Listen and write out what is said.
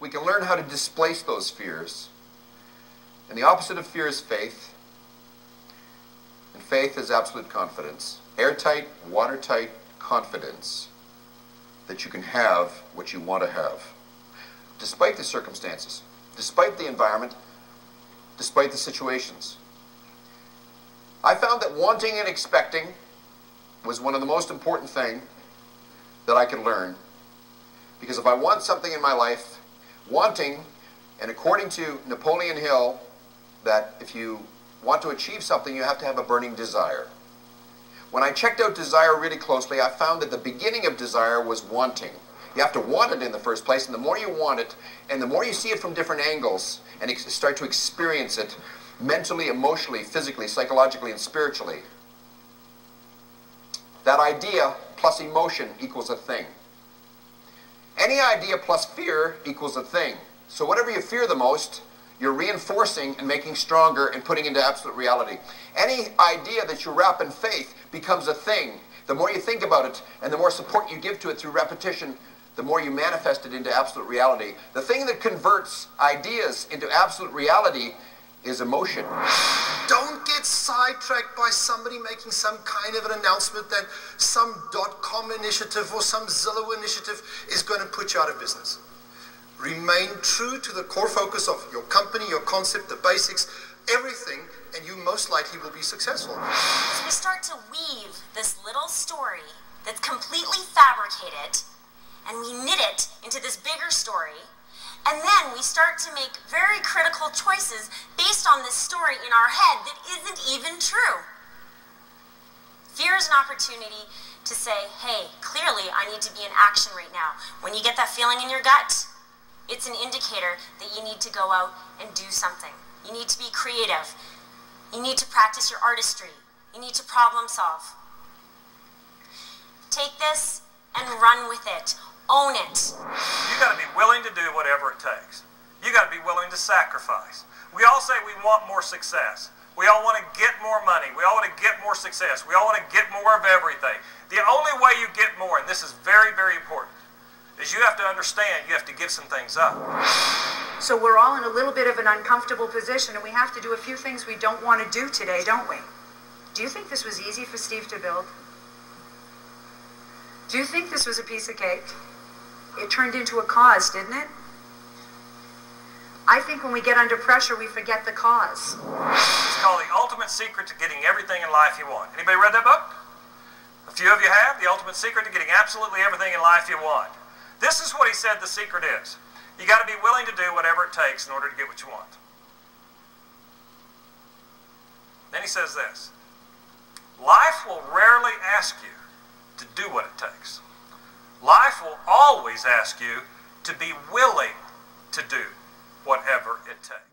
we can learn how to displace those fears. And the opposite of fear is faith. And faith is absolute confidence. Airtight, watertight confidence that you can have what you want to have. Despite the circumstances, despite the environment, despite the situations. I found that wanting and expecting was one of the most important things that I could learn. Because if I want something in my life, wanting, and according to Napoleon Hill, that if you want to achieve something, you have to have a burning desire. When I checked out desire really closely, I found that the beginning of desire was wanting. You have to want it in the first place, and the more you want it, and the more you see it from different angles, and start to experience it mentally, emotionally, physically, psychologically, and spiritually, that idea plus emotion equals a thing. Any idea plus fear equals a thing. So whatever you fear the most, you're reinforcing and making stronger and putting into absolute reality. Any idea that you wrap in faith becomes a thing. The more you think about it and the more support you give to it through repetition, the more you manifest it into absolute reality. The thing that converts ideas into absolute reality is emotion. Don't get sidetracked by somebody making some kind of an announcement that some .com initiative or some Zillow initiative is going to put you out of business. Remain true to the core focus of your company, your concept, the basics, everything, and you most likely will be successful. As we start to weave this little story that's completely fabricated, and we knit it into this bigger story, and then we start to make very critical choices based on this story in our head that isn't even true. Fear is an opportunity to say, hey, clearly I need to be in action right now. When you get that feeling in your gut, it's an indicator that you need to go out and do something. You need to be creative. You need to practice your artistry. You need to problem solve. Take this and run with it. Own it. You got to be willing to do whatever it takes. You got to be willing to sacrifice. We all say we want more success. We all want to get more money. We all want to get more success. We all want to get more of everything. The only way you get more, and this is very, very important, is you have to understand you have to give some things up. So we're all in a little bit of an uncomfortable position, and we have to do a few things we don't want to do today, don't we? Do you think this was easy for Steve to build? Do you think this was a piece of cake? It turned into a cause, didn't it? I think when we get under pressure, we forget the cause. It's called The Ultimate Secret to Getting Everything in Life You Want. Anybody read that book? A few of you have. The Ultimate Secret to Getting Absolutely Everything in Life You Want. This is what he said the secret is. You got to be willing to do whatever it takes in order to get what you want. Then he says this. Life will rarely ask you to do what it takes. Life will always ask you to be willing to do whatever it takes.